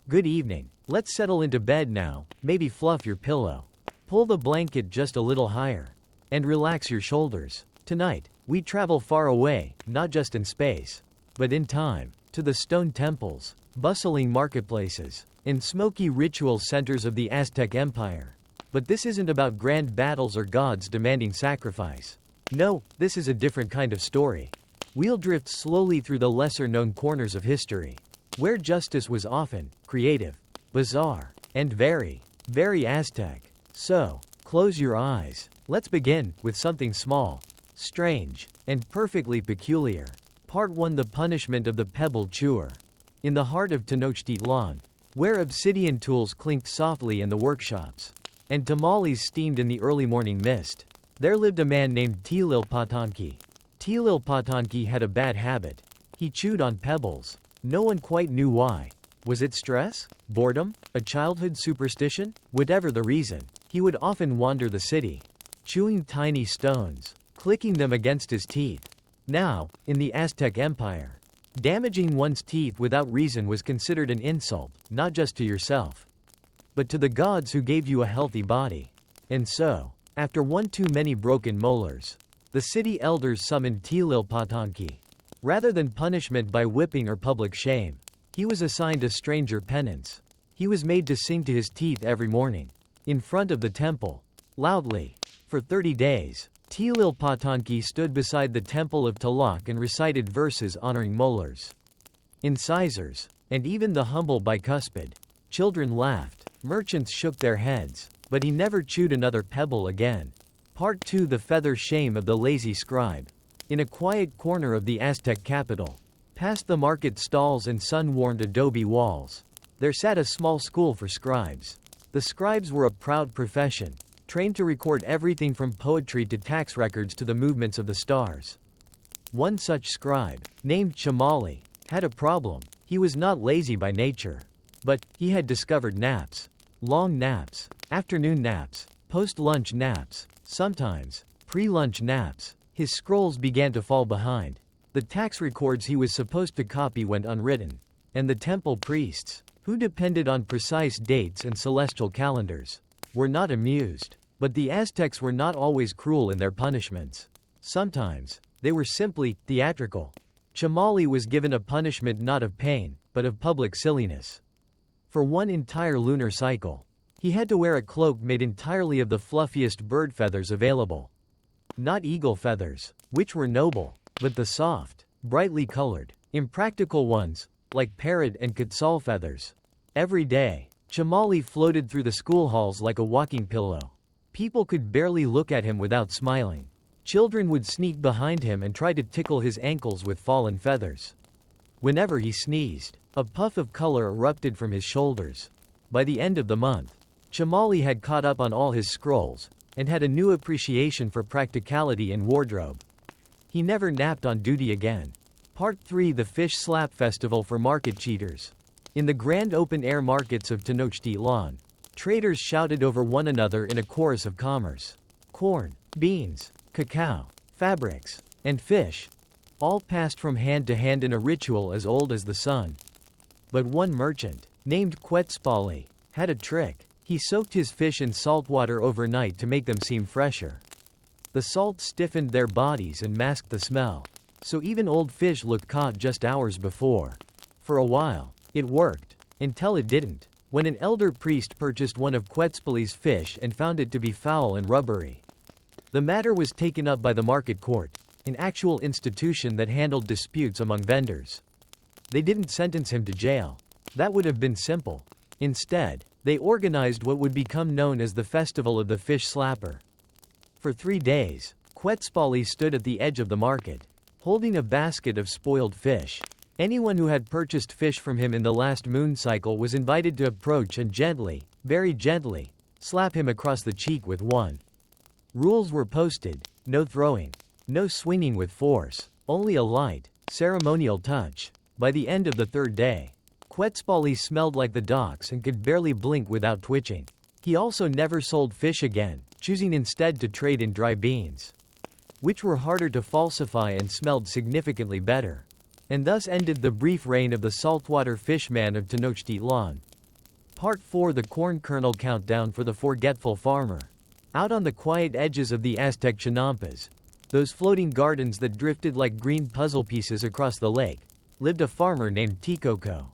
Good evening. Let's settle into bed now, maybe fluff your pillow. Pull the blanket just a little higher. And relax your shoulders. Tonight, we travel far away, not just in space, but in time, to the stone temples, bustling marketplaces, and smoky ritual centers of the Aztec Empire. But this isn't about grand battles or gods demanding sacrifice. No, this is a different kind of story. We'll drift slowly through the lesser-known corners of history, where justice was often creative, bizarre, and very, very Aztec. So, close your eyes. Let's begin with something small, strange, and perfectly peculiar. Part 1: The Punishment of the Pebble Chewer. In the heart of Tenochtitlan, where obsidian tools clinked softly in the workshops, and tamales steamed in the early morning mist, there lived a man named Tlilpatanki. Tlilpatanki had a bad habit. He chewed on pebbles. No one quite knew why. Was it stress? Boredom? A childhood superstition? Whatever the reason, he would often wander the city, chewing tiny stones, clicking them against his teeth. Now, in the Aztec Empire, damaging one's teeth without reason was considered an insult, not just to yourself, but to the gods who gave you a healthy body. And so, after one too many broken molars, the city elders summoned Tlilpatanki. Rather than punishment by whipping or public shame, he was assigned a stranger penance. He was made to sing to his teeth every morning, in front of the temple, loudly. For 30 days, Tlilpatanki stood beside the temple of Tlaloc and recited verses honoring molars, incisors, and even the humble bicuspid. Children laughed, merchants shook their heads, but he never chewed another pebble again. Part 2: The Feather Shame of the Lazy Scribe. In a quiet corner of the Aztec capital, past the market stalls and sun-warmed adobe walls, there sat a small school for scribes. The scribes were a proud profession, trained to record everything from poetry to tax records to the movements of the stars. One such scribe, named Chamali, had a problem. He was not lazy by nature, but he had discovered naps. Long naps, afternoon naps, post-lunch naps, sometimes pre-lunch naps. His scrolls began to fall behind. The tax records he was supposed to copy went unwritten. And the temple priests, who depended on precise dates and celestial calendars, were not amused. But the Aztecs were not always cruel in their punishments. Sometimes, they were simply theatrical. Chamali was given a punishment not of pain, but of public silliness. For one entire lunar cycle, he had to wear a cloak made entirely of the fluffiest bird feathers available. Not eagle feathers, which were noble, but the soft, brightly colored, impractical ones, like parrot and quetzal feathers. Every day, Chamali floated through the school halls like a walking pillow. People could barely look at him without smiling. Children would sneak behind him and try to tickle his ankles with fallen feathers. Whenever he sneezed, a puff of color erupted from his shoulders. By the end of the month, Chamali had caught up on all his scrolls, and had a new appreciation for practicality in wardrobe. He never napped on duty again. Part 3: The Fish Slap Festival for Market Cheaters. In the grand open-air markets of Tenochtitlan, traders shouted over one another in a chorus of commerce. Corn, beans, cacao, fabrics, and fish, all passed from hand to hand in a ritual as old as the sun. But one merchant, named Quetzalcoatl, had a trick. He soaked his fish in salt water overnight to make them seem fresher. The salt stiffened their bodies and masked the smell, so even old fish looked caught just hours before. For a while, it worked, until it didn't, when an elder priest purchased one of Quetzalcoatl's fish and found it to be foul and rubbery. The matter was taken up by the market court, an actual institution that handled disputes among vendors. They didn't sentence him to jail. That would have been simple. Instead, they organized what would become known as the Festival of the Fish Slapper. For 3 days, Quetzalcoatl stood at the edge of the market, holding a basket of spoiled fish. Anyone who had purchased fish from him in the last moon cycle was invited to approach and gently, very gently, slap him across the cheek with one. Rules were posted: no throwing, no swinging with force, only a light, ceremonial touch. By the end of the 3rd day, Quetzalcoatl smelled like the docks and could barely blink without twitching. He also never sold fish again, choosing instead to trade in dry beans, which were harder to falsify and smelled significantly better. And thus ended the brief reign of the saltwater fishman of Tenochtitlan. Part 4: The Corn Kernel Countdown for the Forgetful Farmer. Out on the quiet edges of the Aztec Chinampas, those floating gardens that drifted like green puzzle pieces across the lake, lived a farmer named Tikoco.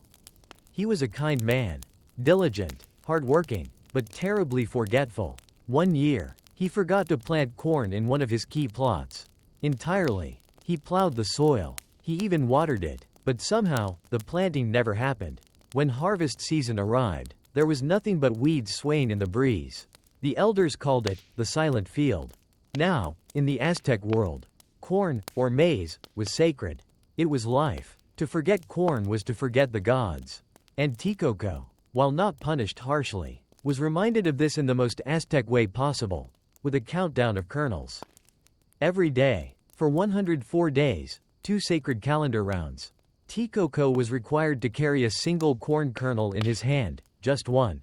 He was a kind man, diligent, hard-working, but terribly forgetful. One year, he forgot to plant corn in one of his key plots. Entirely. He plowed the soil. He even watered it, but somehow, the planting never happened. When harvest season arrived, there was nothing but weeds swaying in the breeze. The elders called it the silent field. Now, in the Aztec world, corn, or maize, was sacred. It was life. To forget corn was to forget the gods. And Tikoco, while not punished harshly, was reminded of this in the most Aztec way possible, with a countdown of kernels. Every day, for 104 days, 2 sacred calendar rounds, Tikoco was required to carry a single corn kernel in his hand, just one.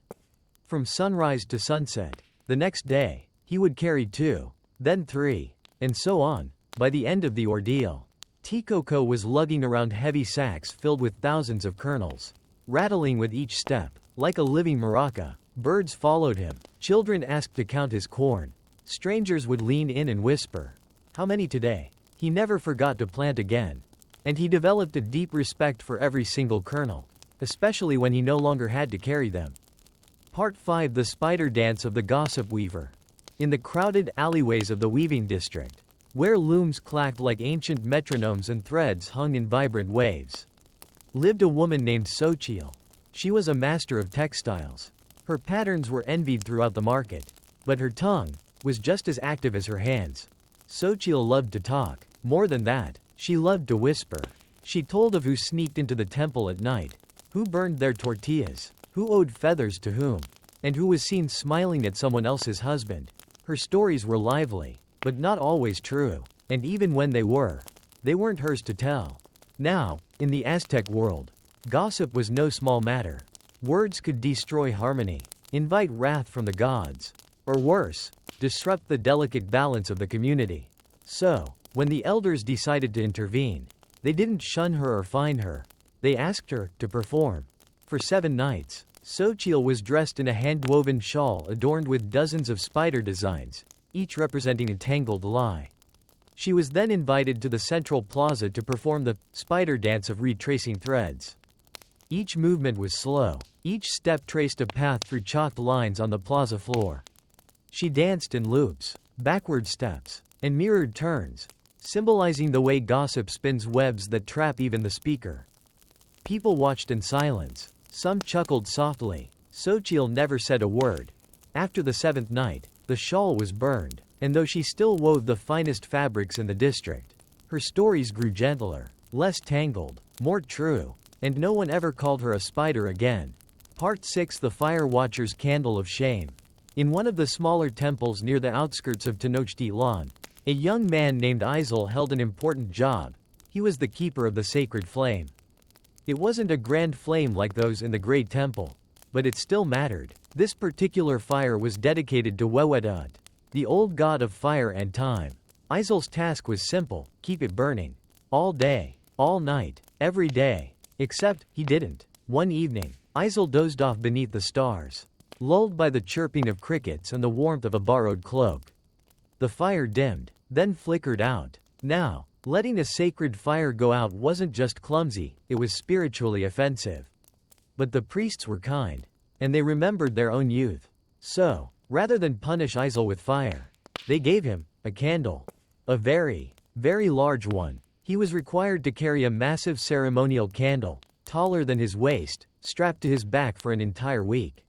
From sunrise to sunset, the next day, he would carry 2, then 3, and so on. By the end of the ordeal, Tikoco was lugging around heavy sacks filled with thousands of kernels, rattling with each step, like a living maraca. Birds followed him, children asked to count his corn, strangers would lean in and whisper, "How many today?" He never forgot to plant again. And he developed a deep respect for every single kernel, especially when he no longer had to carry them. Part 5: The Spider Dance of the Gossip Weaver. In the crowded alleyways of the weaving district, where looms clacked like ancient metronomes and threads hung in vibrant waves, lived a woman named Xochitl. She was a master of textiles. Her patterns were envied throughout the market, but her tongue was just as active as her hands. Xochitl loved to talk. More than that, she loved to whisper. She told of who sneaked into the temple at night, who burned their tortillas, who owed feathers to whom, and who was seen smiling at someone else's husband. Her stories were lively, but not always true, and even when they weren't hers to tell. Now, in the Aztec world, gossip was no small matter. Words could destroy harmony, invite wrath from the gods, or worse, disrupt the delicate balance of the community. So, when the elders decided to intervene, they didn't shun her or fine her. They asked her to perform. For 7 nights, Xochitl was dressed in a hand-woven shawl adorned with dozens of spider designs, each representing a tangled lie. She was then invited to the central plaza to perform the spider dance of retracing threads. Each movement was slow. Each step traced a path through chalked lines on the plaza floor. She danced in loops, backward steps, and mirrored turns, symbolizing the way gossip spins webs that trap even the speaker. People watched in silence. Some chuckled softly. Xochitl never said a word. After the 7th night, the shawl was burned, and though she still wove the finest fabrics in the district, her stories grew gentler, less tangled, more true, and no one ever called her a spider again. Part 6: The Fire Watcher's Candle of Shame. In one of the smaller temples near the outskirts of Tenochtitlan, a young man named Isel held an important job. He was the keeper of the sacred flame. It wasn't a grand flame like those in the Great Temple, but it still mattered. This particular fire was dedicated to Wewedud, the old god of fire and time. Isel's task was simple: keep it burning. All day, all night, every day. Except, he didn't. One evening, Isel dozed off beneath the stars, lulled by the chirping of crickets and the warmth of a borrowed cloak. The fire dimmed, then flickered out. Now, letting a sacred fire go out wasn't just clumsy, it was spiritually offensive. But the priests were kind, and they remembered their own youth. So, rather than punish Isel with fire, they gave him a candle. A very, very large one. He was required to carry a massive ceremonial candle, taller than his waist, strapped to his back for an entire week.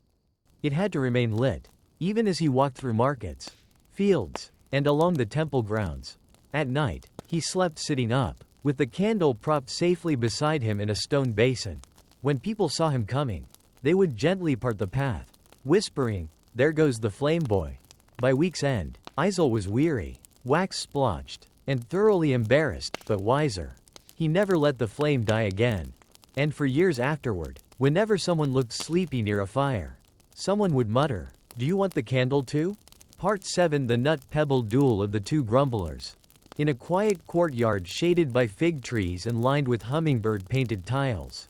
It had to remain lit, even as he walked through markets, fields, and along the temple grounds. At night, he slept sitting up, with the candle propped safely beside him in a stone basin. When people saw him coming, they would gently part the path, whispering, "There goes the flame boy." By week's end, Isel was weary, wax-splotched, and thoroughly embarrassed, but wiser. He never let the flame die again. And for years afterward, whenever someone looked sleepy near a fire, someone would mutter, "Do you want the candle too?" Part 7: The Nut-Pebble Duel of the Two Grumblers. In a quiet courtyard shaded by fig trees and lined with hummingbird-painted tiles,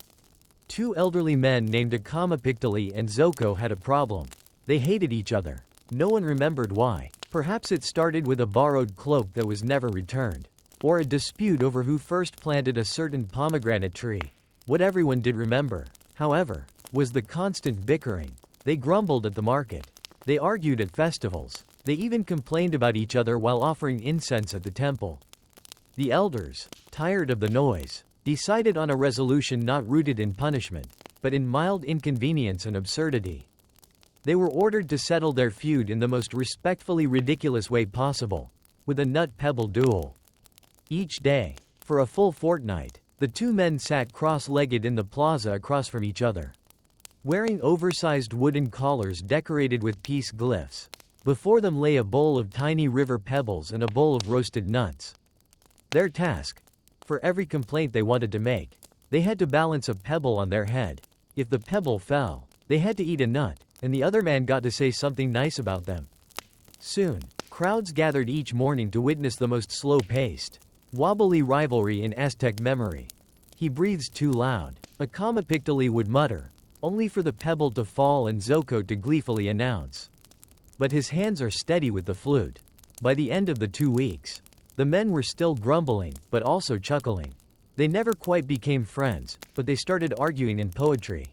Two elderly men named Akamapictali and Zoko had a problem. They hated each other. No one remembered why. Perhaps it started with a borrowed cloak that was never returned. Or a dispute over who first planted a certain pomegranate tree. What everyone did remember, however, was the constant bickering. They grumbled at the market. They argued at festivals. They even complained about each other while offering incense at the temple. The elders, tired of the noise, decided on a resolution not rooted in punishment, but in mild inconvenience and absurdity. They were ordered to settle their feud in the most respectfully ridiculous way possible, with a nut-pebble duel. Each day, for a full fortnight, the two men sat cross-legged in the plaza across from each other, wearing oversized wooden collars decorated with peace glyphs. Before them lay a bowl of tiny river pebbles and a bowl of roasted nuts. Their task: for every complaint they wanted to make, they had to balance a pebble on their head. If the pebble fell, they had to eat a nut, and the other man got to say something nice about them. Soon, crowds gathered each morning to witness the most slow-paced, wobbly rivalry in Aztec memory. He breathes too loud, Akamapictali would mutter, only for the pebble to fall and Zoko to gleefully announce. But his hands are steady with the flute. By the end of the 2 weeks, the men were still grumbling, but also chuckling. They never quite became friends, but they started arguing in poetry.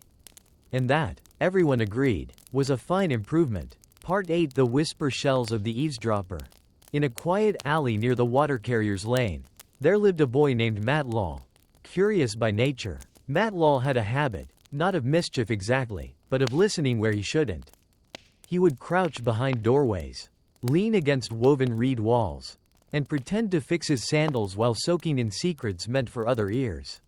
And that, everyone agreed, was a fine improvement. Part 8: The Whisper Shells of the Eavesdropper. In a quiet alley near the water carrier's lane, there lived a boy named Matlal. Curious by nature, Matlal had a habit, not of mischief exactly, but of listening where he shouldn't. He would crouch behind doorways, lean against woven reed walls, and pretend to fix his sandals while soaking in secrets meant for other ears.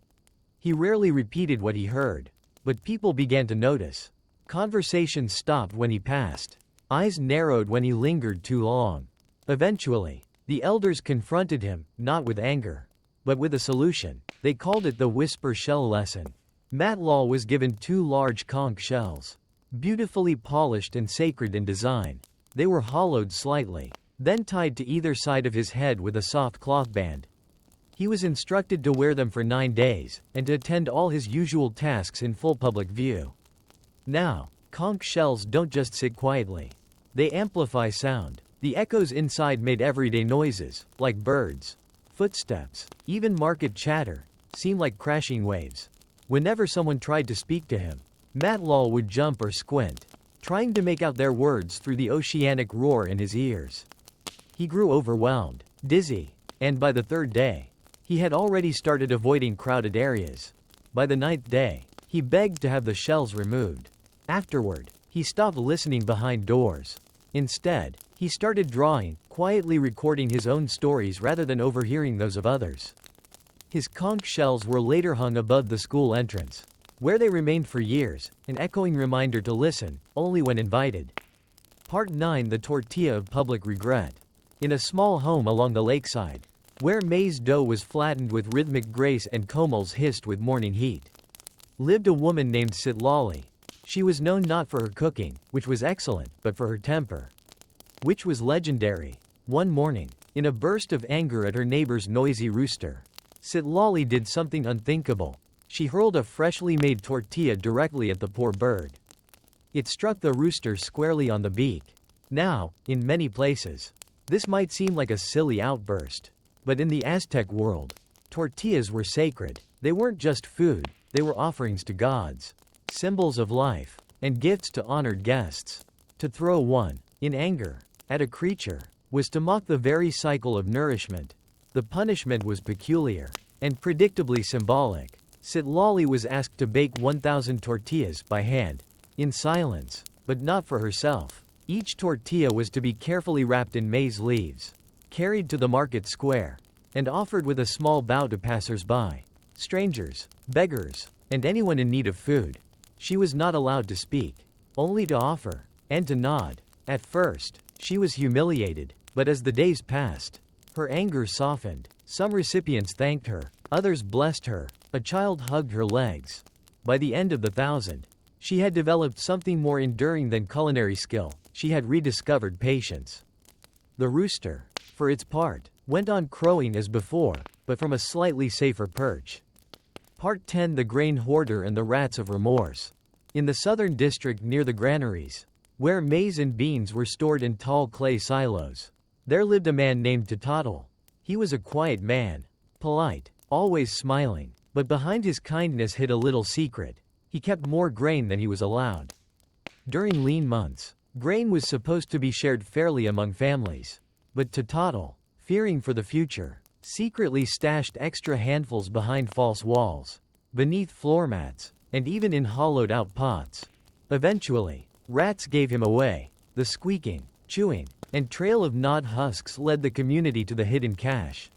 He rarely repeated what he heard, but people began to notice. Conversation stopped when he passed. Eyes narrowed when he lingered too long. Eventually, the elders confronted him, not with anger, but with a solution. They called it the whisper shell lesson. Matlal was given 2 large conch shells, beautifully polished and sacred in design. They were hollowed slightly, then tied to either side of his head with a soft cloth band. He was instructed to wear them for 9 days, and to attend all his usual tasks in full public view. Now, conch shells don't just sit quietly. They amplify sound. The echoes inside made everyday noises, like birds, footsteps, even market chatter, seem like crashing waves. Whenever someone tried to speak to him, Matlal would jump or squint, trying to make out their words through the oceanic roar in his ears. He grew overwhelmed, dizzy, and by the 3rd day, he had already started avoiding crowded areas. By the 9th day, he begged to have the shells removed. Afterward, he stopped listening behind doors. Instead, he started drawing, quietly recording his own stories rather than overhearing those of others. His conch shells were later hung above the school entrance, where they remained for years, an echoing reminder to listen, only when invited. Part 9: The Tortilla of Public Regret. In a small home along the lakeside, where maize dough was flattened with rhythmic grace and komals hissed with morning heat, lived a woman named Citlali. She was known not for her cooking, which was excellent, but for her temper, which was legendary. One morning, in a burst of anger at her neighbor's noisy rooster, Citlali did something unthinkable. She hurled a freshly made tortilla directly at the poor bird. It struck the rooster squarely on the beak. Now, in many places, this might seem like a silly outburst, but in the Aztec world, tortillas were sacred. They weren't just food, they were offerings to gods, symbols of life, and gifts to honored guests. To throw one, in anger, at a creature, was to mock the very cycle of nourishment. The punishment was peculiar, and predictably symbolic. Citlali was asked to bake 1,000 tortillas by hand, in silence, but not for herself. Each tortilla was to be carefully wrapped in maize leaves, carried to the market square, and offered with a small bow to passers-by, strangers, beggars, and anyone in need of food. She was not allowed to speak, only to offer, and to nod. At first, she was humiliated, but as the days passed, her anger softened. Some recipients thanked her, others blessed her, a child hugged her legs. By the end of the 1,000, she had developed something more enduring than culinary skill. She had rediscovered patience. The rooster, for its part, went on crowing as before, but from a slightly safer perch. Part 10: The Grain Hoarder and the Rats of Remorse. In the southern district near the granaries, where maize and beans were stored in tall clay silos, there lived a man named Tatotl. He was a quiet man, polite, always smiling, but behind his kindness hid a little secret. He kept more grain than he was allowed. During lean months, grain was supposed to be shared fairly among families, but Tatotl, fearing for the future, secretly stashed extra handfuls behind false walls, beneath floor mats, and even in hollowed-out pots. Eventually, rats gave him away. The squeaking, chewing, and trail of gnawed husks led the community to the hidden cache.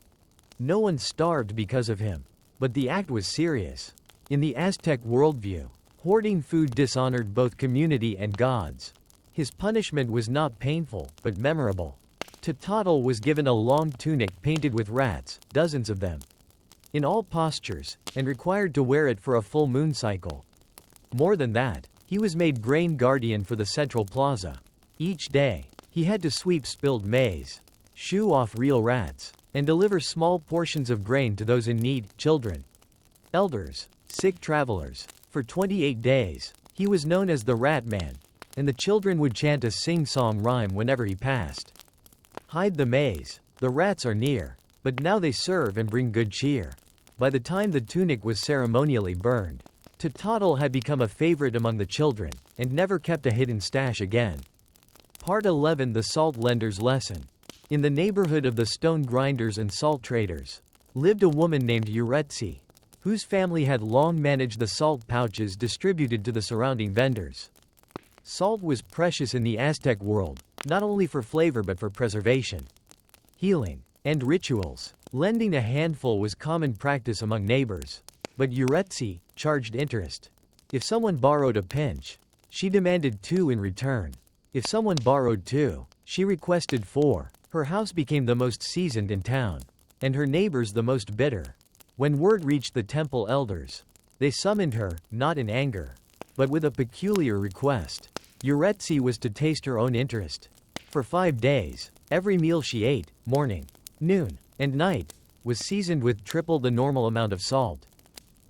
No one starved because of him, but the act was serious. In the Aztec worldview, hoarding food dishonored both community and gods. His punishment was not painful, but memorable. Tatotl was given a long tunic painted with rats, dozens of them, in all postures, and required to wear it for a full moon cycle. More than that, he was made grain guardian for the central plaza. Each day, he had to sweep spilled maize, shoo off real rats, and deliver small portions of grain to those in need: children, elders, sick travelers. For 28 days, he was known as the Rat Man, and the children would chant a sing-song rhyme whenever he passed. Hide the maize, the rats are near, but now they serve and bring good cheer. By the time the tunic was ceremonially burned, Tatotl had become a favorite among the children, and never kept a hidden stash again. Part 11: The Salt Lender's Lesson. In the neighborhood of the stone grinders and salt traders, lived a woman named Yuretsi, whose family had long managed the salt pouches distributed to the surrounding vendors. Salt was precious in the Aztec world, not only for flavor but for preservation, healing, and rituals. Lending a handful was common practice among neighbors, but Yuretsi charged interest. If someone borrowed a pinch, she demanded 2 in return. If someone borrowed 2, she requested 4. Her house became the most seasoned in town, and her neighbors the most bitter. When word reached the temple elders, they summoned her, not in anger, but with a peculiar request. Yuretsi was to taste her own interest. For 5 days, every meal she ate, morning, noon, and night, was seasoned with triple the normal amount of salt.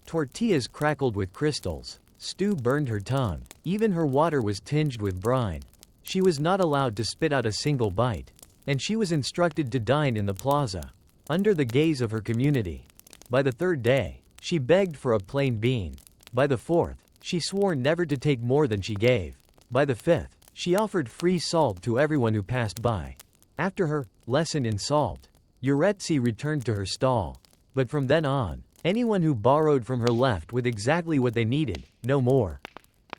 Tortillas crackled with crystals, stew burned her tongue, even her water was tinged with brine. She was not allowed to spit out a single bite, and she was instructed to dine in the plaza, under the gaze of her community. By the 3rd day, she begged for a plain bean. By the 4th, she swore never to take more than she gave. By the 5th, she offered free salt to everyone who passed by. After her lesson in salt, Yuretsi returned to her stall. But from then on, anyone who borrowed from her left with exactly what they needed, no more,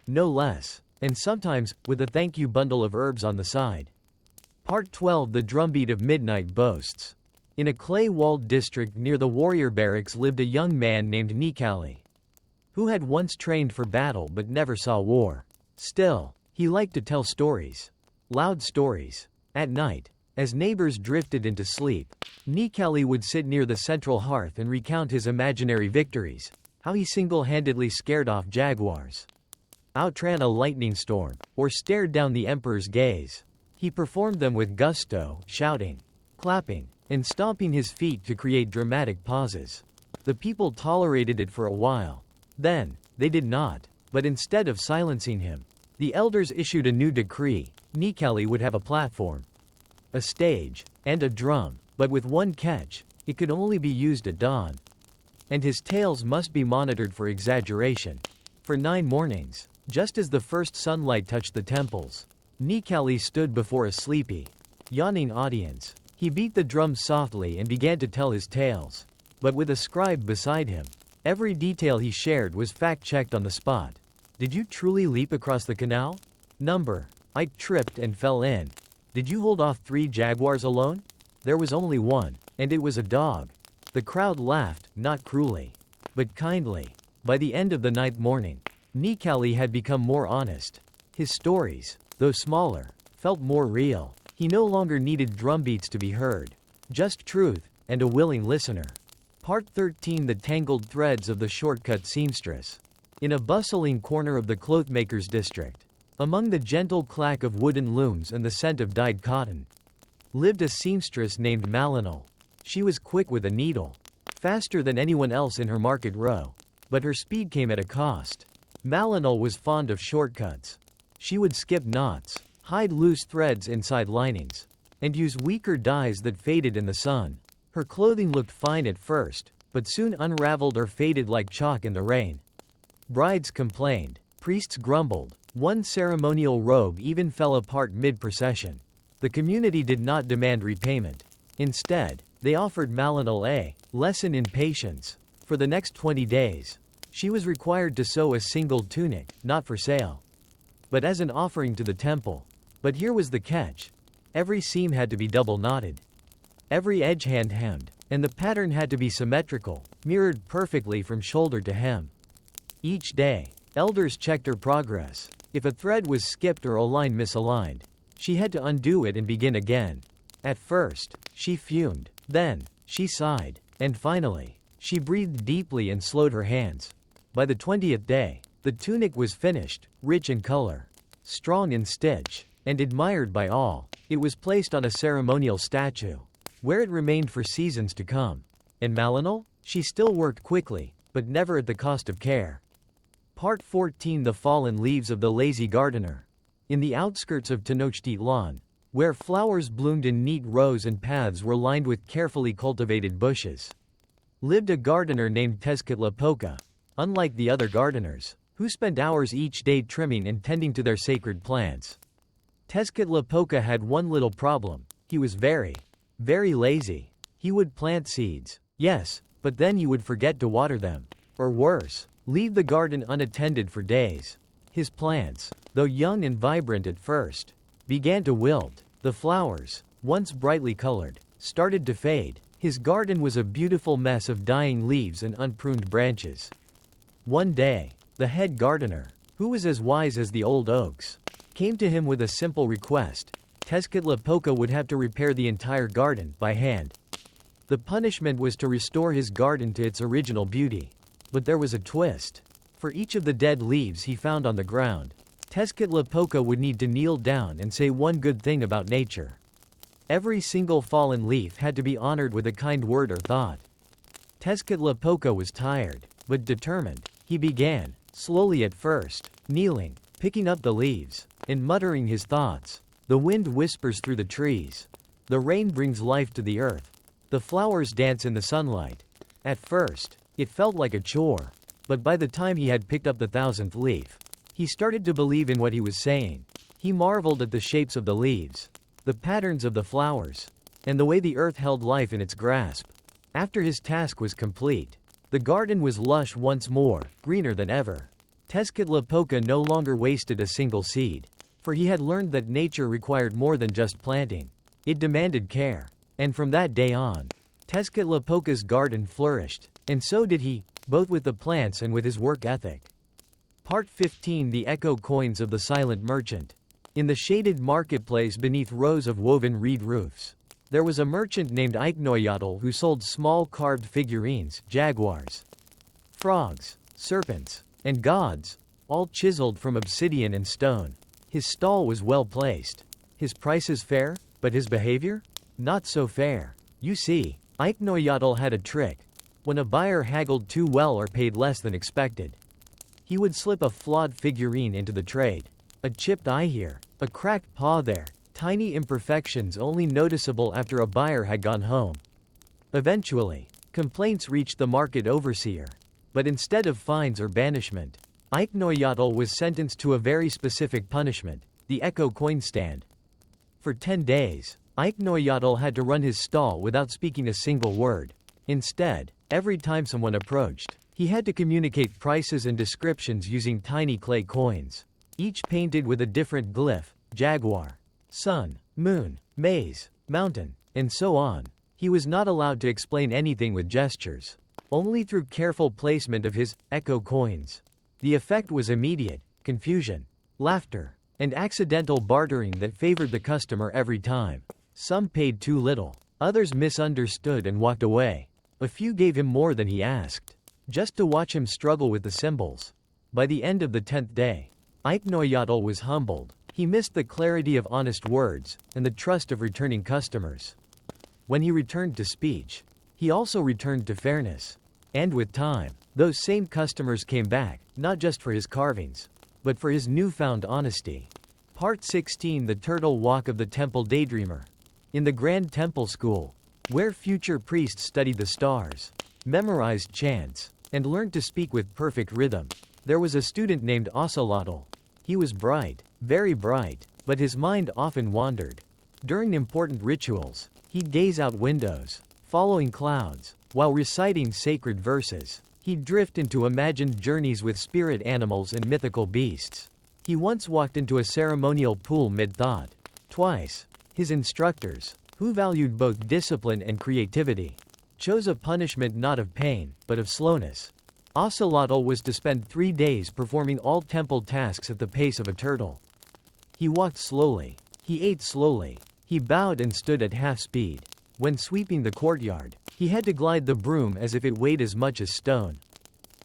no less, and sometimes, with a thank you bundle of herbs on the side. Part 12: The Drumbeat of Midnight Boasts. In a clay-walled district near the warrior barracks lived a young man named Nikali, who had once trained for battle but never saw war. Still, he liked to tell stories. Loud stories. At night, as neighbors drifted into sleep, Nikali would sit near the central hearth and recount his imaginary victories, how he single-handedly scared off jaguars, outran a lightning storm, or stared down the emperor's gaze. He performed them with gusto, shouting, clapping, and stomping his feet to create dramatic pauses. The people tolerated it for a while. Then, they did not. But instead of silencing him, the elders issued a new decree: Nikali would have a platform, a stage, and a drum, but with one catch: it could only be used at dawn. And his tales must be monitored for exaggeration. For 9 mornings, just as the first sunlight touched the temples, Nikali stood before a sleepy, yawning audience. He beat the drum softly and began to tell his tales. But with a scribe beside him, every detail he shared was fact-checked on the spot. Did you truly leap across the canal? Number: I tripped and fell in. Did you hold off 3 jaguars alone? There was only one, and it was a dog. The crowd laughed, not cruelly, but kindly. By the end of the 9th morning, Nikali had become more honest. His stories, though smaller, felt more real. He no longer needed drumbeats to be heard, just truth, and a willing listener. Part 13: The Tangled Threads of the Shortcut Seamstress. In a bustling corner of the clothmaker's district, among the gentle clack of wooden looms and the scent of dyed cotton, lived a seamstress named Malinal. She was quick with a needle, faster than anyone else in her market row. But her speed came at a cost. Malinol was fond of shortcuts. She would skip knots, hide loose threads inside linings, and use weaker dyes that faded in the sun. Her clothing looked fine at first, but soon unraveled or faded like chalk in the rain. Brides complained, priests grumbled, one ceremonial robe even fell apart mid-procession. The community did not demand repayment. Instead, they offered Malinol a lesson in patience. For the next 20 days, she was required to sew a single tunic, not for sale, but as an offering to the temple. But here was the catch. Every seam had to be double knotted, every edge hand hemmed, and the pattern had to be symmetrical, mirrored perfectly from shoulder to hem. Each day, elders checked her progress. If a thread was skipped or a line misaligned, she had to undo it and begin again. At first, she fumed, then, she sighed, and finally, she breathed deeply and slowed her hands. By the 20th day, the tunic was finished, rich in color, strong in stitch, and admired by all. It was placed on a ceremonial statue, where it remained for seasons to come. And Malinol? She still worked quickly, but never at the cost of care. Part 14: The Fallen Leaves of the Lazy Gardener. In the outskirts of Tenochtitlan, where flowers bloomed in neat rows and paths were lined with carefully cultivated bushes, lived a gardener named Tezcatlipoca. Unlike the other gardeners, who spent hours each day trimming and tending to their sacred plants, Tezcatlipoca had one little problem. He was very lazy. He would plant seeds, yes, but then he would forget to water them. Or worse, leave the garden unattended for days. His plants, though young and vibrant at first, began to wilt. The flowers, once brightly colored, started to fade. His garden was a beautiful mess of dying leaves and unpruned branches. One day, the head gardener, who was as wise as the old oaks, came to him with a simple request. Tezcatlipoca would have to repair the entire garden by hand. The punishment was to restore his garden to its original beauty. But there was a twist. For each of the dead leaves he found on the ground, Tezcatlipoca would need to kneel down and say one good thing about nature. Every single fallen leaf had to be honored with a kind word or thought. Tezcatlipoca was tired, but determined. He began, slowly at first, kneeling, picking up the leaves, and muttering his thoughts. The wind whispers through the trees. The rain brings life to the earth. The flowers dance in the sunlight. At first, it felt like a chore. But by the time he had picked up the 1,000th leaf, he started to believe in what he was saying. He marveled at the shapes of the leaves, the patterns of the flowers, and the way the earth held life in its grasp. After his task was complete, the garden was lush once more, greener than ever. Tezcatlipoca no longer wasted a single seed, for he had learned that nature required more than just planting. It demanded care. And from that day on, Tezcatlipoca's garden flourished, and so did he, both with the plants and with his work ethic. Part 15: The Echo Coins of the Silent Merchant. In the shaded marketplace beneath rows of woven reed roofs, there was a merchant named Iknoyotl who sold small carved figurines, jaguars, frogs, serpents, and gods, all chiseled from obsidian and stone. His stall was well placed. His prices fair, but his behavior? Not so fair. You see, Iknoyotl had a trick. When a buyer haggled too well or paid less than expected, he would slip a flawed figurine into the trade. A chipped eye here, a cracked paw there, tiny imperfections only noticeable after a buyer had gone home. Eventually, complaints reached the market overseer. But instead of fines or banishment, Iknoyotl was sentenced to a very specific punishment: the echo coin stand. For 10 days, Iknoyotl had to run his stall without speaking a single word. Instead, every time someone approached, he had to communicate prices and descriptions using tiny clay coins, each painted with a different glyph: jaguar, sun, moon, maze, mountain, and so on. He was not allowed to explain anything with gestures, only through careful placement of his echo coins. The effect was immediate: confusion, laughter, and accidental bartering that favored the customer every time. Some paid too little, others misunderstood and walked away. A few gave him more than he asked, just to watch him struggle with the symbols. By the end of the 10th day, Iknoyotl was humbled. He missed the clarity of honest words and the trust of returning customers. When he returned to speech, he also returned to fairness. And with time, Those same customers came back, not just for his carvings, but for his newfound honesty. Part 16: The Turtle Walk of the Temple Daydreamer. In the Grand Temple School, where future priests studied the stars, memorized chants, and learned to speak with perfect rhythm, there was a student named Ocelotl. He was bright, very bright, but his mind often wandered. During important rituals, he'd gaze out windows, following clouds, while reciting sacred verses. He'd drift into imagined journeys with spirit animals and mythical beasts. He once walked into a ceremonial pool mid-thought. Twice, his instructors, who valued both discipline and creativity, chose a punishment not of pain, but of slowness. Ocelotl was to spend 3 days performing all temple tasks at the pace of a turtle. He walked slowly. He ate slowly. He bowed and stood at half speed. When sweeping the courtyard, he had to glide the broom as if it weighed as much as stone.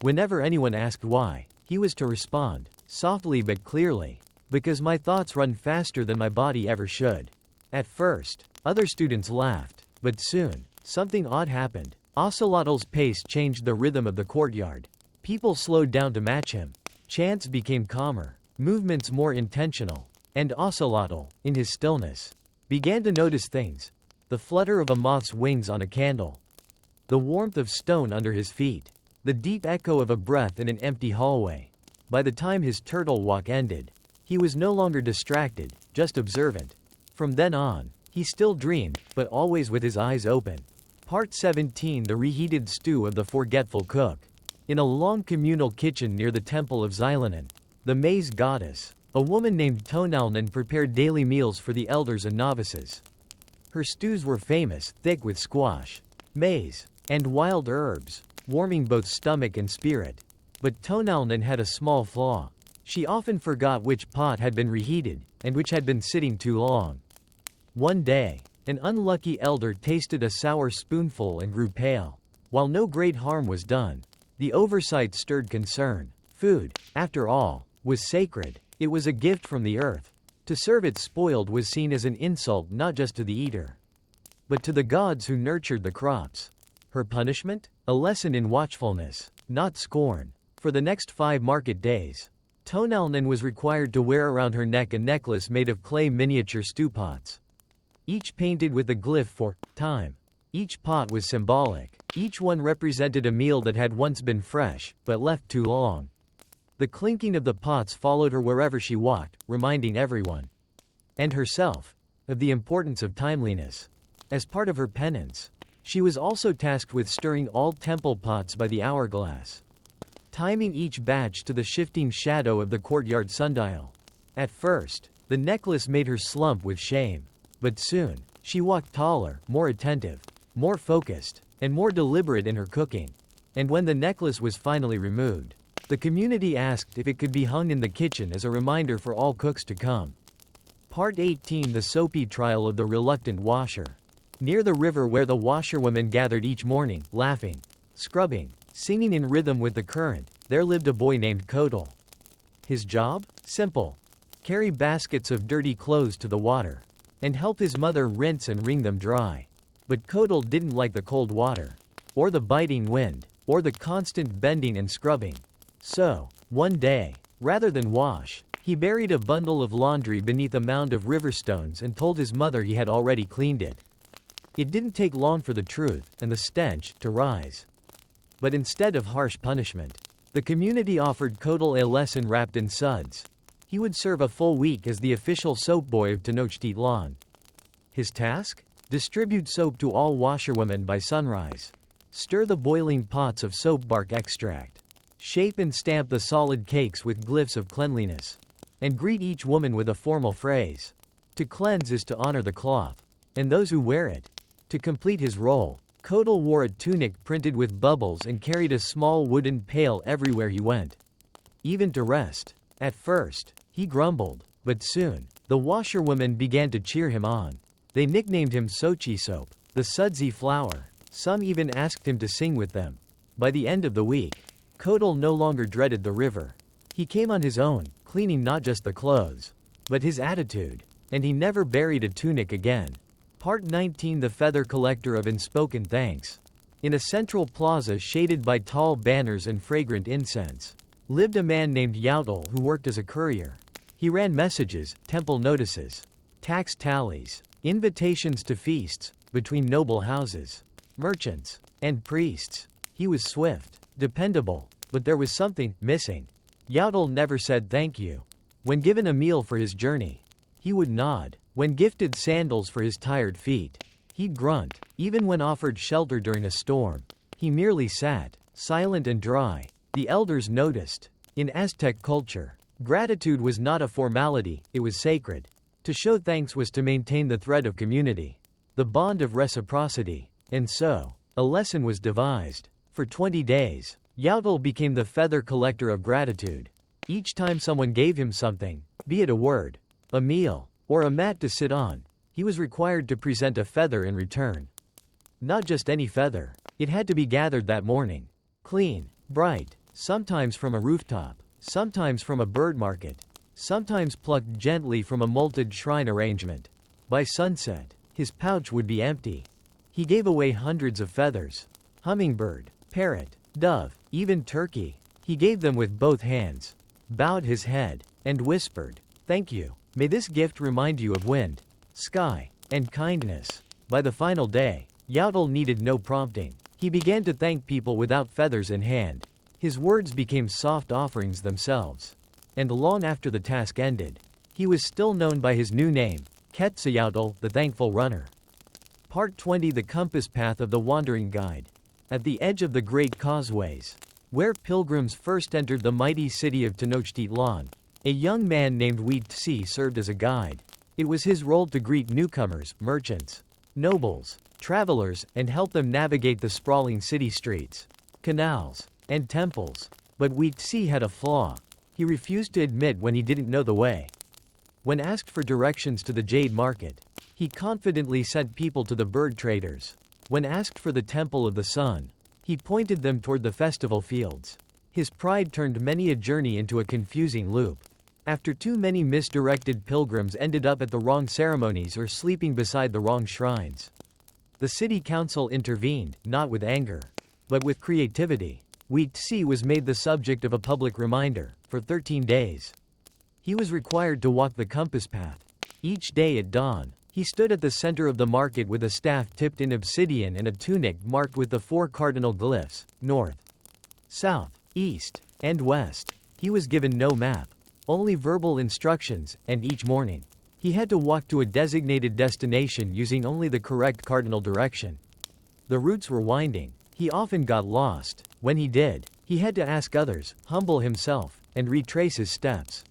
Whenever anyone asked why, he was to respond, softly but clearly, "Because my thoughts run faster than my body ever should." At first, other students laughed, but soon, something odd happened. Ocelotl's pace changed the rhythm of the courtyard. People slowed down to match him. Chants became calmer, movements more intentional, and Ocelotl, in his stillness, began to notice things. The flutter of a moth's wings on a candle, the warmth of stone under his feet, the deep echo of a breath in an empty hallway. By the time his turtle walk ended, he was no longer distracted, just observant. From then on, he still dreamed, but always with his eyes open. Part 17: The Reheated Stew of the Forgetful Cook. In a long communal kitchen near the temple of Xilanen, the maize goddess, a woman named Tonalnan prepared daily meals for the elders and novices. Her stews were famous, thick with squash, maize, and wild herbs, warming both stomach and spirit. But Tonalnan had a small flaw. She often forgot which pot had been reheated, and which had been sitting too long. One day, an unlucky elder tasted a sour spoonful and grew pale. While no great harm was done, the oversight stirred concern. Food, after all, was sacred. It was a gift from the earth. To serve it spoiled was seen as an insult not just to the eater, but to the gods who nurtured the crops. Her punishment? A lesson in watchfulness, not scorn. For the next 5 market days, Tonalnan was required to wear around her neck a necklace made of clay miniature stew pots, each painted with a glyph for time. Each pot was symbolic. Each one represented a meal that had once been fresh, but left too long. The clinking of the pots followed her wherever she walked, reminding everyone, and herself, of the importance of timeliness. As part of her penance, she was also tasked with stirring all temple pots by the hourglass, timing each batch to the shifting shadow of the courtyard sundial. At first, the necklace made her slump with shame, but soon, she walked taller, more attentive, more focused, and more deliberate in her cooking. And when the necklace was finally removed, the community asked if it could be hung in the kitchen as a reminder for all cooks to come. Part 18: The Soapy Trial of the Reluctant Washer. Near the river where the washerwomen gathered each morning, laughing, scrubbing, singing in rhythm with the current, there lived a boy named Kodal. His job? Simple. Carry baskets of dirty clothes to the water, and help his mother rinse and wring them dry. But Kodal didn't like the cold water, or the biting wind, or the constant bending and scrubbing. So, one day, rather than wash, he buried a bundle of laundry beneath a mound of river stones and told his mother he had already cleaned it. It didn't take long for the truth, and the stench, to rise. But instead of harsh punishment, the community offered Kodal a lesson wrapped in suds. He would serve a full week as the official soap boy of Tenochtitlan. His task? Distribute soap to all washerwomen by sunrise. Stir the boiling pots of soap bark extract. Shape and stamp the solid cakes with glyphs of cleanliness. And greet each woman with a formal phrase. To cleanse is to honor the cloth, and those who wear it. To complete his role, Kodal wore a tunic printed with bubbles and carried a small wooden pail everywhere he went. Even to rest. At first, he grumbled, but soon, the washerwomen began to cheer him on. They nicknamed him Sochi Soap, the sudsy flower. Some even asked him to sing with them. By the end of the week, Kodal no longer dreaded the river. He came on his own, cleaning not just the clothes, but his attitude, and he never buried a tunic again. Part 19: The Feather Collector of Unspoken Thanks. In a central plaza shaded by tall banners and fragrant incense, lived a man named Yautl who worked as a courier. He ran messages, temple notices, tax tallies, invitations to feasts, between noble houses, merchants, and priests. He was swift, dependable, but there was something missing. Yautl never said thank you. When given a meal for his journey, he would nod. When gifted sandals for his tired feet, he'd grunt. Even when offered shelter during a storm, he merely sat, silent and dry. The elders noticed. In Aztec culture, gratitude was not a formality, it was sacred. To show thanks was to maintain the thread of community, the bond of reciprocity. And so, a lesson was devised. For 20 days, Yautl became the feather collector of gratitude. Each time someone gave him something, be it a word, a meal, or a mat to sit on, he was required to present a feather in return. Not just any feather, it had to be gathered that morning. Clean, bright, sometimes from a rooftop, sometimes from a bird market, sometimes plucked gently from a molted shrine arrangement. By sunset, his pouch would be empty. He gave away hundreds of feathers. Hummingbird, parrot, dove, even turkey. He gave them with both hands, bowed his head, and whispered, "Thank you. May this gift remind you of wind, sky, and kindness." By the final day, Yautl needed no prompting. He began to thank people without feathers in hand. His words became soft offerings themselves. And long after the task ended, he was still known by his new name, Quetzalcoatl, the Thankful Runner. Part 20: The Compass Path of the Wandering Guide. At the edge of the Great Causeways, where pilgrims first entered the mighty city of Tenochtitlan, a young man named Huitzi served as a guide. It was his role to greet newcomers, merchants, nobles, travelers, and help them navigate the sprawling city streets, canals, and temples. But Huitzi had a flaw. He refused to admit when he didn't know the way. When asked for directions to the jade market, he confidently sent people to the bird traders. When asked for the Temple of the Sun, he pointed them toward the festival fields. His pride turned many a journey into a confusing loop. After too many misdirected pilgrims ended up at the wrong ceremonies or sleeping beside the wrong shrines, the city council intervened, not with anger, but with creativity. Huitzi was made the subject of a public reminder. For 13 days, he was required to walk the compass path. Each day at dawn, he stood at the center of the market with a staff tipped in obsidian and a tunic marked with the 4 cardinal glyphs: north, south, east, and west. He was given no map, only verbal instructions, and each morning, he had to walk to a designated destination using only the correct cardinal direction. The routes were winding. He often got lost. When he did, he had to ask others, humble himself, and retrace his steps.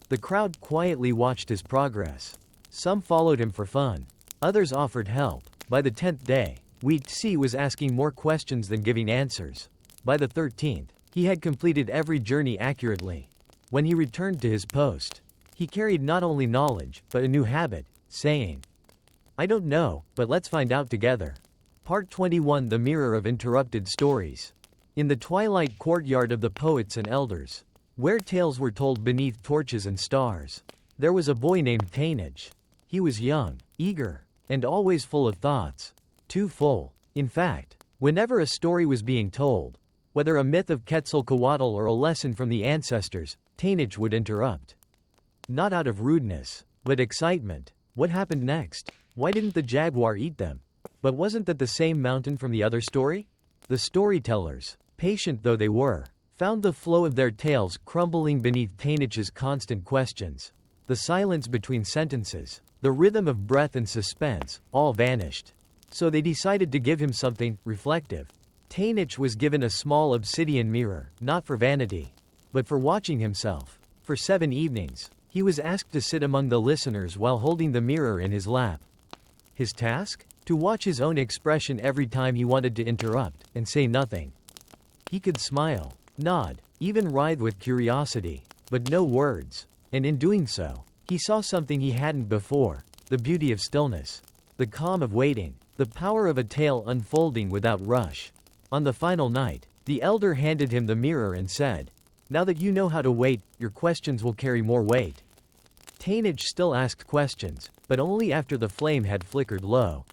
The crowd quietly watched his progress. Some followed him for fun. Others offered help. By the 10th day, Huitzi was asking more questions than giving answers. By the 13th, he had completed every journey accurately. When he returned to his post, he carried not only knowledge, but a new habit, saying, "I don't know, but let's find out together." Part 21: The Mirror of Interrupted Stories. In the twilight courtyard of the poets and elders, where tales were told beneath torches and stars, there was a boy named Tainage. He was young, eager, and always full of thoughts. Too full. In fact, whenever a story was being told, whether a myth of Quetzalcoatl or a lesson from the ancestors, Tainage would interrupt. Not out of rudeness, but excitement. What happened next? Why didn't the jaguar eat them? But wasn't that the same mountain from the other story? The storytellers, patient though they were, found the flow of their tales crumbling beneath Tainage's constant questions. The silence between sentences, the rhythm of breath and suspense, all vanished. So they decided to give him something reflective. Tainage was given a small obsidian mirror, not for vanity, but for watching himself. For 7 evenings, he was asked to sit among the listeners while holding the mirror in his lap. His task? To watch his own expression every time he wanted to interrupt, and say nothing. He could smile, nod, even writhe with curiosity, but no words. And in doing so, he saw something he hadn't before: the beauty of stillness, the calm of waiting, the power of a tale unfolding without rush. On the final night, the elder handed him the mirror and said, "Now that you know how to wait, your questions will carry more weight." Tainage still asked questions, but only after the flame had flickered low.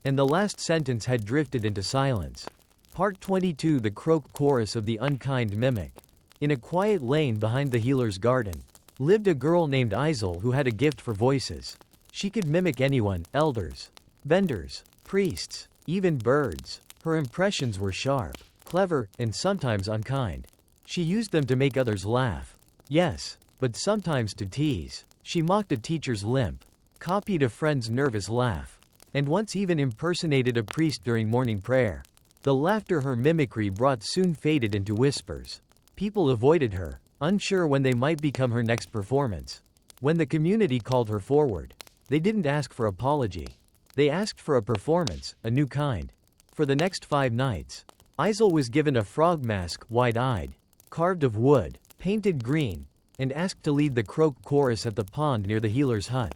and the last sentence had drifted into silence. Part 22. The Croak Chorus of the Unkind Mimic. In a quiet lane behind the healer's garden, lived a girl named Isel who had a gift for voices. She could mimic anyone, elders, vendors, priests, even birds. Her impressions were sharp, clever, and sometimes unkind. She used them to make others laugh. Yes, but sometimes to tease. She mocked a teacher's limp, copied a friend's nervous laugh, and once even impersonated a priest during morning prayer. The laughter her mimicry brought soon faded into whispers. People avoided her, unsure when they might become her next performance. When the community called her forward, they didn't ask for apology. They asked for a performance, a new kind. For the next 5 nights, Isel was given a frog mask, wide-eyed, carved of wood, painted green, and asked to lead the croak chorus at the pond near the healer's hut.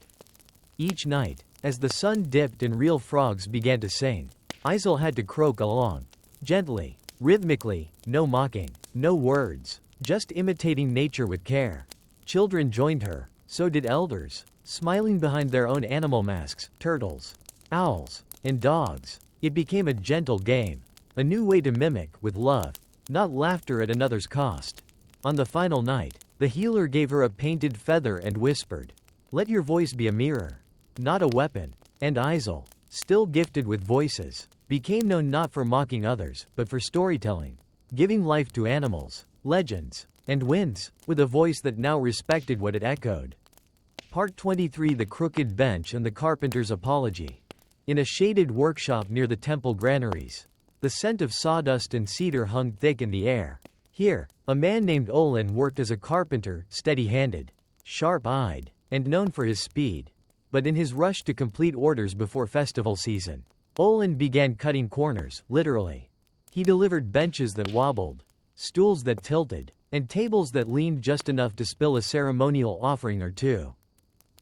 Each night, as the sun dipped and real frogs began to sing, Isel had to croak along. Gently, rhythmically, no mocking, no words, just imitating nature with care. Children joined her, so did elders, smiling behind their own animal masks, turtles, owls, and dogs. It became a gentle game, a new way to mimic, with love, not laughter at another's cost. On the final night, the healer gave her a painted feather and whispered, "Let your voice be a mirror, not a weapon." And Isel, still gifted with voices, became known not for mocking others, but for storytelling, giving life to animals, legends, and winds, with a voice that now respected what it echoed. Part 23. The Crooked Bench and the Carpenter's Apology. In a shaded workshop near the temple granaries, the scent of sawdust and cedar hung thick in the air. Here, a man named Olin worked as a carpenter, steady-handed, sharp-eyed, and known for his speed. But in his rush to complete orders before festival season, Olin began cutting corners, literally. He delivered benches that wobbled, stools that tilted, and tables that leaned just enough to spill a ceremonial offering or two.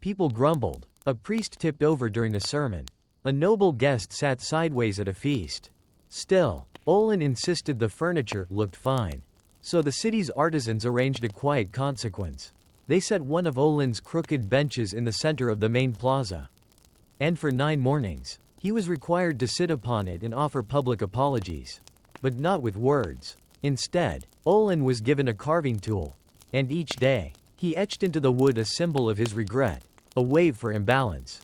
People grumbled. A priest tipped over during a sermon. A noble guest sat sideways at a feast. Still, Olin insisted the furniture looked fine. So the city's artisans arranged a quiet consequence. They set one of Olin's crooked benches in the center of the main plaza. And for 9 mornings, he was required to sit upon it and offer public apologies. But not with words. Instead, Olin was given a carving tool. And each day, he etched into the wood a symbol of his regret, a wave for imbalance,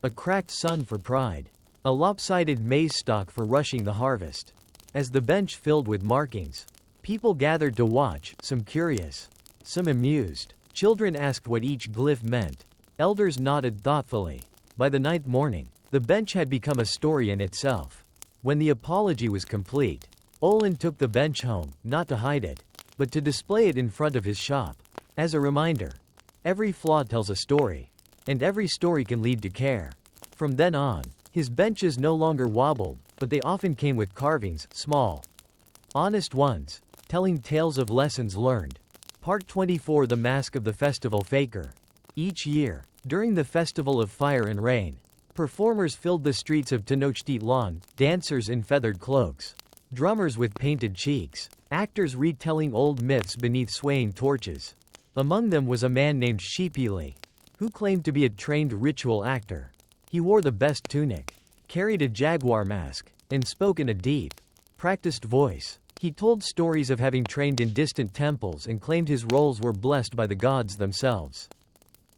a cracked sun for pride, a lopsided maize stalk for rushing the harvest. As the bench filled with markings, people gathered to watch, some curious, some amused. Children asked what each glyph meant. Elders nodded thoughtfully. By the 9th morning, the bench had become a story in itself. When the apology was complete, Olin took the bench home, not to hide it, but to display it in front of his shop. As a reminder, every flaw tells a story, and every story can lead to care. From then on, his benches no longer wobbled, but they often came with carvings, small, honest ones, telling tales of lessons learned. Part 24. The Mask of the Festival Faker. Each year, during the Festival of Fire and Rain, performers filled the streets of Tenochtitlan, dancers in feathered cloaks, drummers with painted cheeks, actors retelling old myths beneath swaying torches. Among them was a man named Shipili, who claimed to be a trained ritual actor. He wore the best tunic, carried a jaguar mask, and spoke in a deep, practiced voice. He told stories of having trained in distant temples and claimed his roles were blessed by the gods themselves.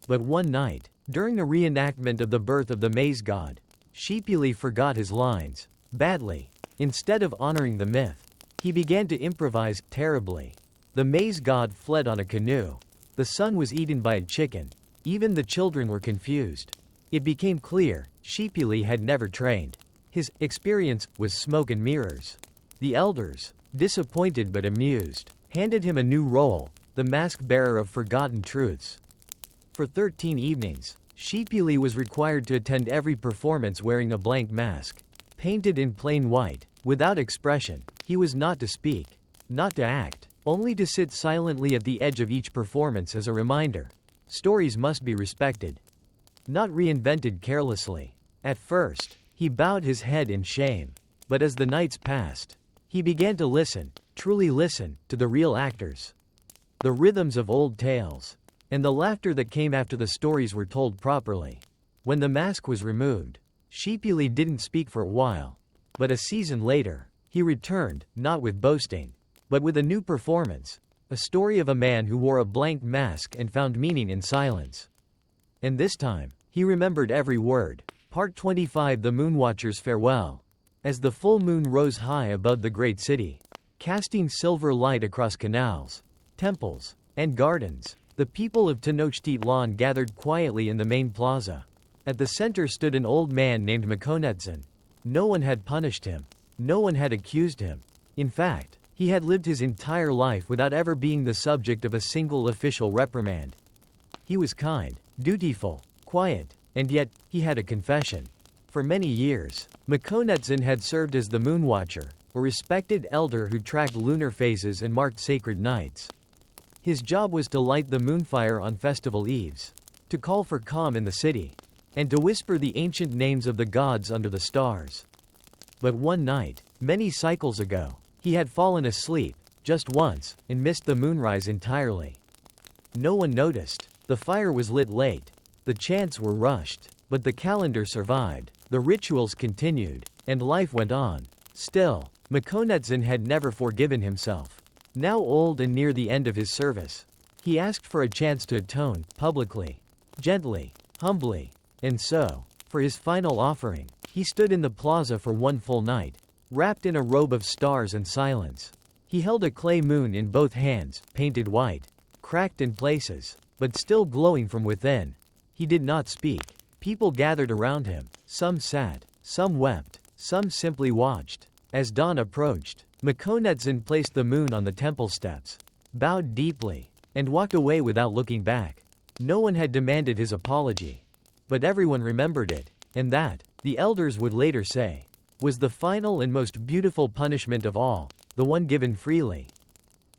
But one night, during a reenactment of the birth of the maize god, Shipili forgot his lines, badly. Instead of honoring the myth, he began to improvise, terribly. The maize god fled on a canoe. The son was eaten by a chicken. Even the children were confused. It became clear, Shipili had never trained. His experience was smoke and mirrors. The elders, disappointed but amused, handed him a new role, the mask-bearer of forgotten truths. For 13 evenings, Shipili was required to attend every performance wearing a blank mask. Painted in plain white, without expression, he was not to speak, not to act, only to sit silently at the edge of each performance as a reminder. Stories must be respected, not reinvented carelessly. At first, he bowed his head in shame. But as the nights passed, he began to listen, truly listen, to the real actors. The rhythms of old tales, and the laughter that came after the stories were told properly. When the mask was removed, Sheepily didn't speak for a while. But a season later, he returned, not with boasting, but with a new performance. A story of a man who wore a blank mask and found meaning in silence. And this time, he remembered every word. Part 25: The Moonwatcher's Farewell. As the full moon rose high above the great city, casting silver light across canals, temples, and gardens, the people of Tenochtitlan gathered quietly in the main plaza. At the center stood an old man named Mekonetzin. No one had punished him. No one had accused him. In fact, he had lived his entire life without ever being the subject of a single official reprimand. He was kind, dutiful, quiet, and yet, he had a confession. For many years, Mekonetzin had served as the Moonwatcher, a respected elder who tracked lunar phases and marked sacred nights. His job was to light the moonfire on festival eves, to call for calm in the city, and to whisper the ancient names of the gods under the stars. But one night, many cycles ago, he had fallen asleep, just once, and missed the moonrise entirely. No one noticed. The fire was lit late. The chants were rushed. But the calendar survived. The rituals continued. And life went on. Still, Mekonetzin had never forgiven himself. Now old and near the end of his service, he asked for a chance to atone, publicly, gently, humbly. And so, for his final offering, he stood in the plaza for one full night, wrapped in a robe of stars and silence. He held a clay moon in both hands, painted white, cracked in places, but still glowing from within. He did not speak. People gathered around him. Some sat, some wept, some simply watched. As dawn approached, Mekonetzin placed the moon on the temple steps, bowed deeply, and walked away without looking back. No one had demanded his apology. But everyone remembered it, and that, the elders would later say, was the final and most beautiful punishment of all, the one given freely.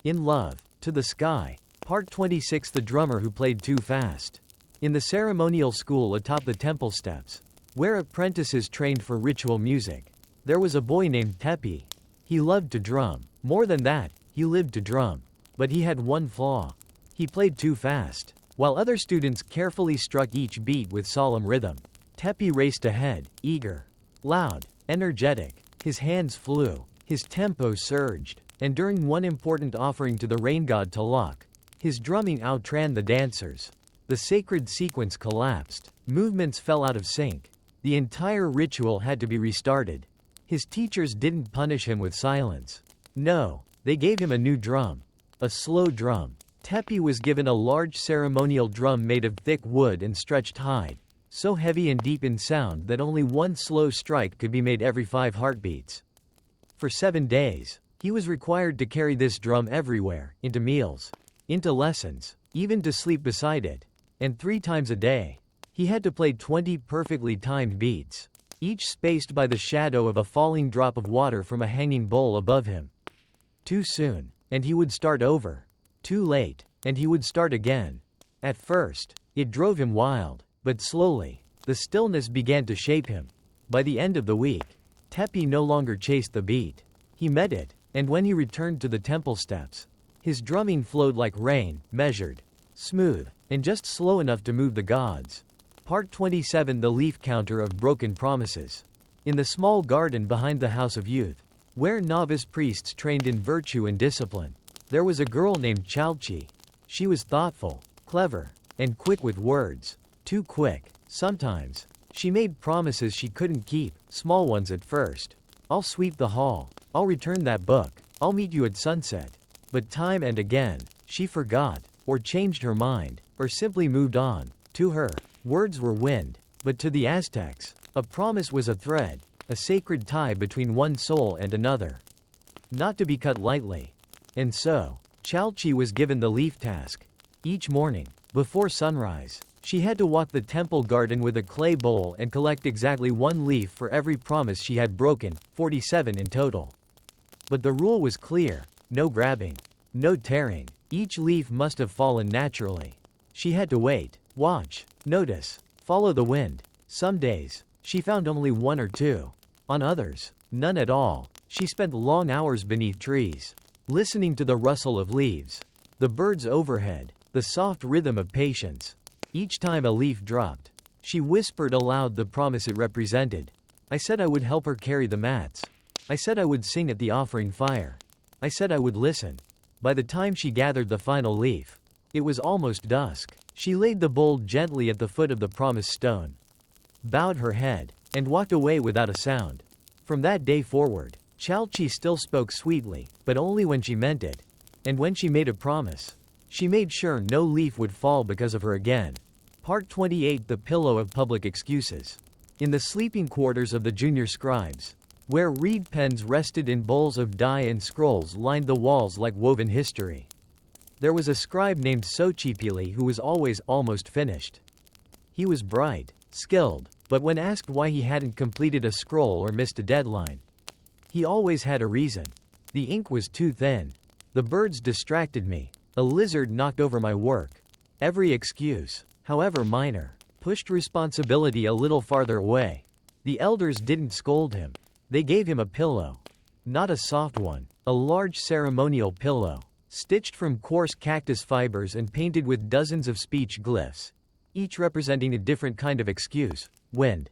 In Love, to the Sky. Part 26: The Drummer Who Played Too Fast. In the ceremonial school atop the temple steps, where apprentices trained for ritual music, there was a boy named Tepi. He loved to drum. More than that, he lived to drum. But he had one flaw. He played too fast. While other students carefully struck each beat with solemn rhythm, Tepi raced ahead, eager, loud, energetic. His hands flew, his tempo surged, and during one important offering to the rain god Talak, his drumming outran the dancers. The sacred sequence collapsed. Movements fell out of sync. The entire ritual had to be restarted. His teachers didn't punish him with silence. No, they gave him a new drum. A slow drum. Tepi was given a large ceremonial drum made of thick wood and stretched hide, so heavy and deep in sound that only one slow strike could be made every 5 heartbeats. For 7 days, he was required to carry this drum everywhere, into meals, into lessons, even to sleep beside it. And 3 times a day, he had to play 20 perfectly timed beats, each spaced by the shadow of a falling drop of water from a hanging bowl above him. Too soon, and he would start over. Too late, and he would start again. At first, it drove him wild, but slowly, the stillness began to shape him. By the end of the week, Tepi no longer chased the beat. He met it, and when he returned to the temple steps, his drumming flowed like rain, measured, smooth, and just slow enough to move the gods. Part 27: The Leaf Counter of Broken Promises. In the small garden behind the House of Youth, where novice priests trained in virtue and discipline, there was a girl named Chalchi. She was thoughtful, clever, and quick with words. Too quick, sometimes. She made promises she couldn't keep, small ones at first. I'll sweep the hall. I'll return that book. I'll meet you at sunset. But time and again, she forgot, or changed her mind, or simply moved on. To her, words were wind, but to the Aztecs, a promise was a thread, a sacred tie between one soul and another. Not to be cut lightly. And so, Chalchi was given the leaf task. Each morning, before sunrise, she had to walk the temple garden with a clay bowl and collect exactly 1 leaf for every promise she had broken, 47 in total. But the rule was clear: no grabbing, no tearing. Each leaf must have fallen naturally. She had to wait, watch, notice, follow the wind. Some days, she found only 1 or 2. On others, none at all. She spent long hours beneath trees, listening to the rustle of leaves, the birds overhead, the soft rhythm of patience. Each time a leaf dropped, She whispered aloud the promise it represented. I said I would help her carry the mats. I said I would sing at the offering fire. I said I would listen. By the time she gathered the final leaf, it was almost dusk. She laid the bowl gently at the foot of the promised stone, bowed her head, and walked away without a sound. From that day forward, Chalchi still spoke sweetly, but only when she meant it. And when she made a promise, she made sure no leaf would fall because of her again. Part 28: The Pillow of Public Excuses. In the sleeping quarters of the junior scribes, where reed pens rested in bowls of dye and scrolls lined the walls like woven history, there was a scribe named Xochipilli who was always almost finished. He was bright, skilled, but when asked why he hadn't completed a scroll or missed a deadline, he always had a reason. The ink was too thin. The birds distracted me. A lizard knocked over my work. Every excuse, however minor, pushed responsibility a little farther away. The elders didn't scold him. They gave him a pillow. Not a soft one, a large ceremonial pillow, stitched from coarse cactus fibers and painted with dozens of speech glyphs, each representing a different kind of excuse: wind,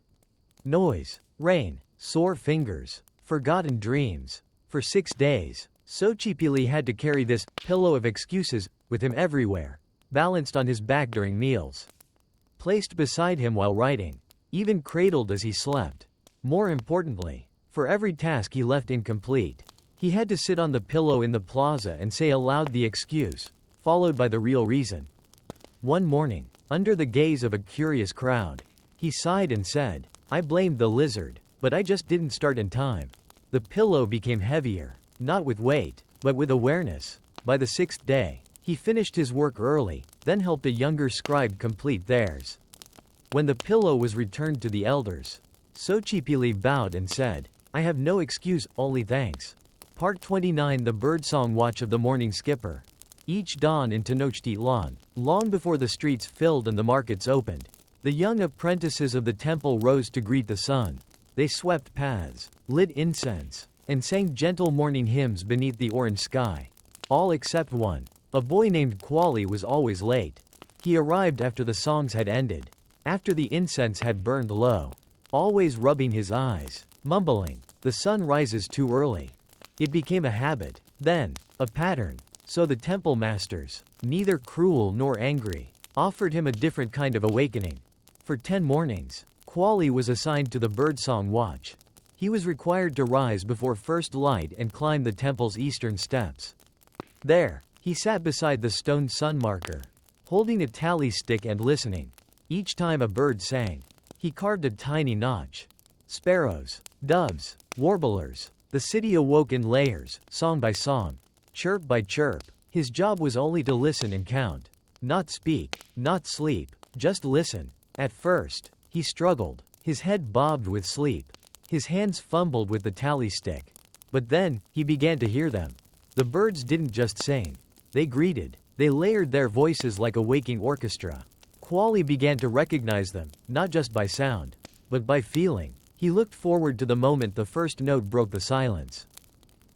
noise, rain, sore fingers, forgotten dreams. For 6 days, Xochipilli had to carry this pillow of excuses with him everywhere, balanced on his back during meals, placed beside him while writing, even cradled as he slept. More importantly, for every task he left incomplete, he had to sit on the pillow in the plaza and say aloud the excuse, followed by the real reason. One morning, under the gaze of a curious crowd, he sighed and said, "I blamed the lizard, but I just didn't start in time." The pillow became heavier, not with weight, but with awareness. By the 6th day, he finished his work early, then helped a younger scribe complete theirs. When the pillow was returned to the elders, Xochipilli bowed and said, "I have no excuse, only thanks." Part 29: The Birdsong Watch of the Morning Skipper. Each dawn in Tenochtitlan, long before the streets filled and the markets opened, the young apprentices of the temple rose to greet the sun. They swept paths, lit incense, and sang gentle morning hymns beneath the orange sky. All except one. A boy named Quali was always late. He arrived after the songs had ended, after the incense had burned low, always rubbing his eyes, mumbling, "The sun rises too early." It became a habit, then a pattern. So the temple masters, neither cruel nor angry, offered him a different kind of awakening. For 10 mornings, Quali was assigned to the birdsong watch. He was required to rise before first light and climb the temple's eastern steps. There, he sat beside the stone sun marker, holding a tally stick and listening. Each time a bird sang, he carved a tiny notch. Sparrows, doves, warblers. The city awoke in layers, song by song, chirp by chirp. His job was only to listen and count. Not speak, not sleep, just listen. At first, he struggled. His head bobbed with sleep. His hands fumbled with the tally stick. But then, he began to hear them. The birds didn't just sing. They greeted. They layered their voices like a waking orchestra. Quali began to recognize them, not just by sound, but by feeling. He looked forward to the moment the first note broke the silence.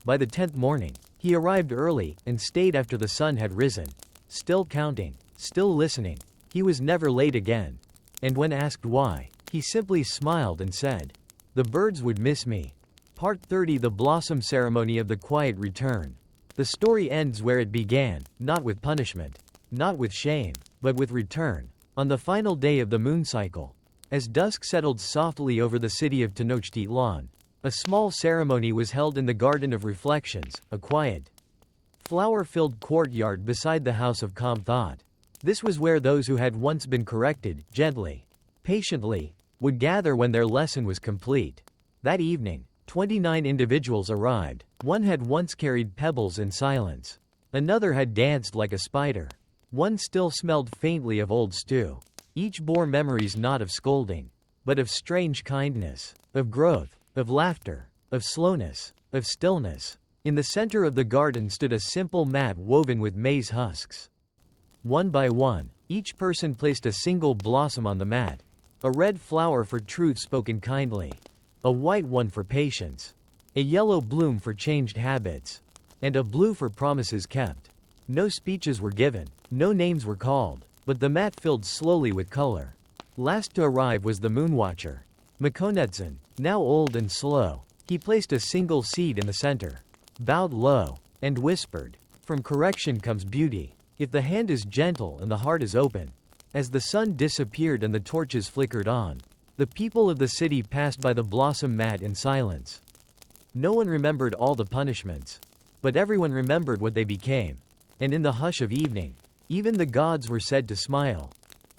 By the 10th morning, he arrived early and stayed after the sun had risen. Still counting, still listening. He was never late again. And when asked why, he simply smiled and said, "The birds would miss me." Part 30: The Blossom Ceremony of the Quiet Return. The story ends where it began, not with punishment, not with shame, but with return. On the final day of the moon cycle, as dusk settled softly over the city of Tenochtitlan, a small ceremony was held in the Garden of Reflections, a quiet, flower-filled courtyard beside the House of Calm Thought. This was where those who had once been corrected, gently, patiently, would gather when their lesson was complete. That evening, 29 individuals arrived. One had once carried pebbles in silence. Another had danced like a spider. One still smelled faintly of old stew. Each bore memories not of scolding, but of strange kindness, of growth, of laughter, of slowness, of stillness. In the center of the garden stood a simple mat woven with maize husks. One by one, each person placed a single blossom on the mat. A red flower for truth spoken kindly, a white one for patience, a yellow bloom for changed habits, and a blue for promises kept. No speeches were given, no names were called, but the mat filled slowly with color. Last to arrive was the moonwatcher. Makonetsan, now old and slow. He placed a single seed in the center, bowed low, and whispered, "From correction comes beauty, if the hand is gentle and the heart is open." As the sun disappeared and the torches flickered on, the people of the city passed by the blossom mat in silence. No one remembered all the punishments, but everyone remembered what they became. And in the hush of evening, even the gods were said to smile.